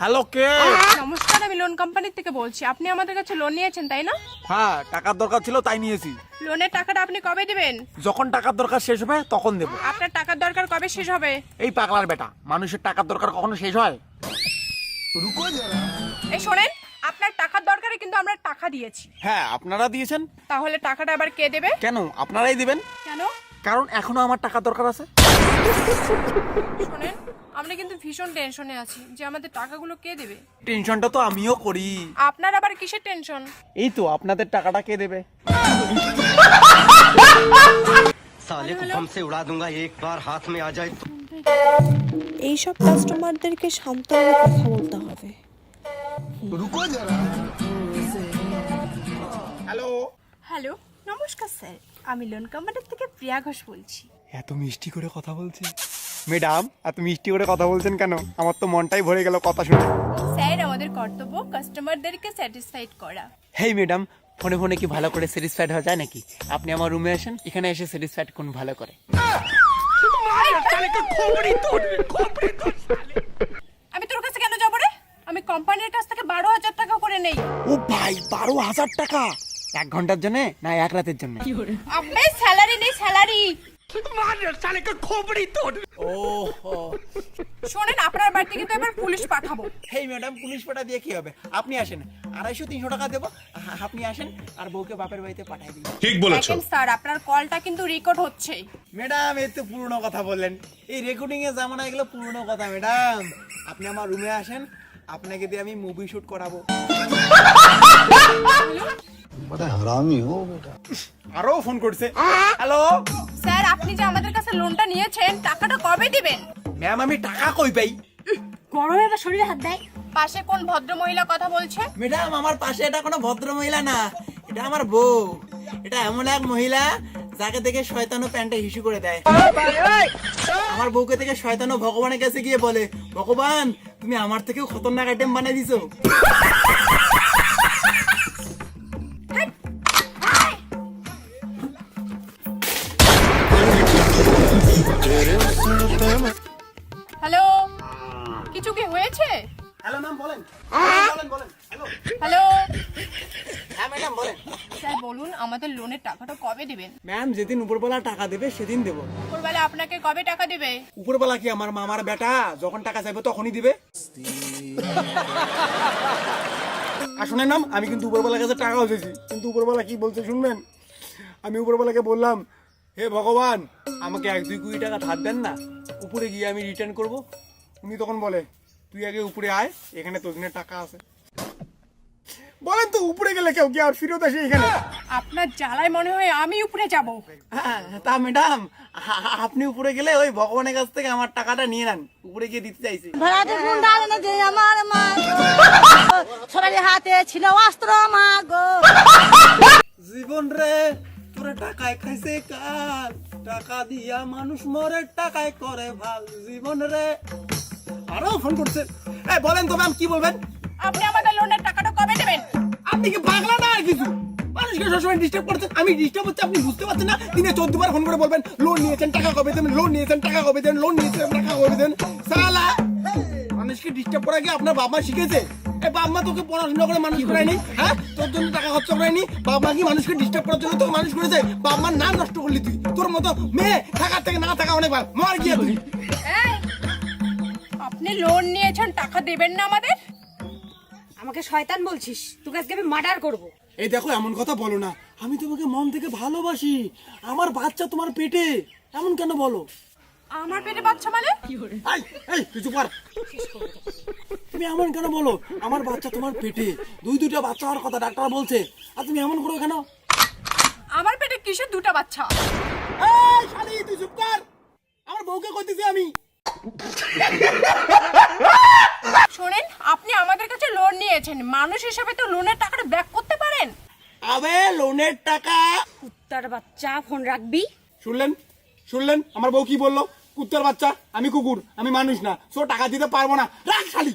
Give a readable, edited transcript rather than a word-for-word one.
Hello কে? নমস্কার, আমি loan company থেকে বলছি। আপনি আমাদের কাছে লোন নিয়েছেন তাই না? হ্যাঁ, টাকার দরকার ছিল তাই নিয়েছি। লোনের টাকাটা আপনি কবে দিবেন? যখন টাকার দরকার শেষ হবে তখন দেব। আপনার টাকার দরকার কবে শেষ হবে? এই পাগলার বেটা, মানুষের টাকার দরকার কখনো শেষ হয়? এই শোনেন, আপনার টাকার দরকারে কিন্তু আমরা টাকা দিয়েছি। হ্যাঁ, আপনারা দিয়েছেন। তাহলে টাকাটা আবার কে দেবে? কেন আপনারাই দিবেন? কেন? কারণ এখনো আমার টাকার দরকার আছে। শোনেন, আমরা কিন্তু ভীষণ টেনশনে আছি যে আমাদের টাকাগুলো কে দেবে। টেনশনটা তো আমিও করি। আপনার আবার কিসের টেনশন? এই তো আপনাদের টাকাটা কে দেবে? साले को बम से उड़ा दूंगा एक बार हाथ में आ जाए तो। এইসব কাস্টমারদেরকে শান্তভাবে কথা বলতে হবে। হ্যালো। হ্যালো, নমস্কার স্যার, আমি লোন কোম্পানি থেকে প্রিয়া ঘোষ বলছি। এত মিষ্টি করে কথা বলছে ম্যাডাম, এত মিষ্টি করে কথা বলছেন কেন? আমার তো মনটাই ভরে গেল কথা শুনে। স্যার, আমাদের কর্তব্য কাস্টমারদেরকে স্যাটিসফাইড করা। হেই ম্যাডাম, ফোনে ফোনে কি ভালো করে স্যাটিসফাইড হওয়া যায় নাকি? আপনি আমার রুমে আসেন, এখানে এসে স্যাটিসফাইড কোন ভালো করে। আমি তোর কাছে কেন যাবো রে? আমি কোম্পানির কাছ থেকে 12,000 টাকা করে নেই। ও ভাই, 12,000 টাকা 1 ঘন্টার জন্য না 1 রাতের জন্য? আবে স্যালারি নেই, স্যালারি। ওহো। শোনেন, আপনার বাড়িতে কিন্তু এবার পুলিশ পাঠাবো। হেই ম্যাডাম, পুলিশ পাঠা দিয়ে কি হবে? আপনি আসেন, 250-300 টাকা দেবো। আপনি আসেন আর বউকে বাপের বাড়িতে পাঠাই দিন। ঠিক বলেছো। দেখেন স্যার, আপনার কলটা কিন্তু রেকর্ড হচ্ছে। ম্যাডাম, এই তো পুরনো কথা বললেন। এই রেকর্ডিং এর জামানা এগুলো পুরনো কথা ম্যাডাম। আপনি আমার রুমে আসেন, আপনাকে দিয়ে আমি মুভি শুট করাবো। बड़ा हरामी हो बेटा। আরো ফোন করছে। হ্যালো স্যার, আপনি যে আমাদের কাছে লোনটা নিয়েছেন, টাকাটা কবে দিবেন? ম্যাম, আমি টাকা কই পাই? গরমে আবার শরীরে হাত দেয়। পাশে কোন ভদ্র মহিলা কথা বলছে? ম্যাডাম, আমার পাশে এটা কোনো ভদ্র মহিলা না, এটা আমার বউ। এটা এমন এক মহিলা যাকে দেখে শয়তানও প্যান্টে হিসু করে দেয়। আমার বউকে থেকে শয়তানও ভগবানের কাছে গিয়ে বলে, ভগবান তুমি আমার থেকেও খতরনাক আইটেম বানাই দিছো। হ্যালো, কিছু কি হয়েছে? হ্যালো ম্যাম, বলেন। বলেন বলেন। হ্যালো। হ্যালো হ্যাঁ ম্যাডাম, বলেন। স্যার, বলুন আমাদের লোনের টাকাটা কবে দিবেন? ম্যাম, যেদিন উপরবেলা টাকা দেবে সেদিন দেবো। উপরবেলা আপনাকে কবে টাকা দিবে? উপরবেলা কি আমার মামার বেটা? যখন টাকা চাইবে তখনই দিবে। আর শুনেন ম্যাম, আমি কিন্তু উপরবেলার কাছে টাকা উঠেছি, কিন্তু উপরবেলা কি বলছে শুনবেন? আমি উপরবেলাকে বললাম, হে ভগবান আমাকে 1-2 কোটি টাকা ধার দেন না, উপরে গিয়ে আমি রিটার্ন করব। উনি তখন বলে, তুই আগে উপরে আয়, এখানে তোর জন্য টাকা আছে। বলেন তো, উপরে গেলে কেউ কি আর ফিরত আসে এখানে? আপনার জ্বালায় মনে হয় আমি উপরে যাব। হ্যাঁ, তা ম্যাডাম, আপনি উপরে গেলে ওই ভগবানের কাছ থেকে আমার টাকাটা নিয়ে নেন। উপরে গিয়ে দিতে চাইছি। ভাড়াতে গুন্ডা এনে যে আমার মা গো, সবার হাতে ছিল অস্ত্র মা গো। জীবন রে তোরে টাকায় খাইছে কাল, টাকা দিয়া মানুষ মরে টাকায় করে ভাল। জীবন রে। আরো ফোন করছে। এই বলেন তো ম্যাম, কি বলবেন? আপনি আমাদের লোনের টাকাটা কবে দেবেন? আপনি কি পাগলা না আর কিছু? মানুষকে সবসময় ডিস্টার্ব করছেন। আমি ডিস্টার্ব হচ্ছে, আপনি বুঝতে পারছেন না? দিনে 14 বার ফোন করে বলবেন, লোন নিয়েছেন টাকা কবে দেবেন, লোন নিয়েছেন টাকা কবে দেন, লোন নিয়েছেন টাকা কবে দেন। সালা, মানুষকে ডিস্টার্ব করা কি আপনার বাবা মা শিখেছে? এই বাবা মা তোকে পড়াশোনা করে মানুষ করায়নি? হ্যাঁ, তোর জন্য টাকা খরচ করায়নি? বাবা মা কি মানুষকে ডিস্টার্ব করার জন্য তোকে মানুষ করেছে? বাবা মার নাম নষ্ট করলি তুই। তোর মতো মেয়ে থাকার থেকে না থাকা অনেক ভালো। মার গিয়ে তুই। এই, আপনি লোন নিয়েছেন, টাকা দেবেন না আমাদের? আমাকে শয়তান বলছিস? তোকে আজকে আমি মার্ডার করব। এই দেখো, এমন কথা বলো না। আমি তোমাকে মন থেকে ভালোবাসি। আমার বাচ্চা তোমার পেটে, এমন কেন বলো? আমার পেটে বাচ্চা মানে? এই এই তুই চুপ কর। তুমি এমন কেন বলো? আমার বাচ্চা তোমার পেটে, 2টা বাচ্চা হওয়ার কথা ডাক্তার বলছে, আর তুমি এমন করো কেন? আমার পেটে কিসের 2টা বাচ্চা? এই শালি, তুই চুপ কর। আমার বউকে কইতেছি আমি। শোনেন, আপনি আমাদের কাছে লোন নিয়েছেন, মানুষ হিসেবে তো লোনের টাকাটা ব্যাক করতে পারেন। আবে লোনের টাকা। কুত্তার বাচ্চা, ফোন রাখবি। শুনলেন? শুনলেন আমার বউ কি বললো? কুত্তার বাচ্চা। আমি কুকুর, আমি মানুষ না, সো টাকা দিতে পারবো না। রাখ শালি।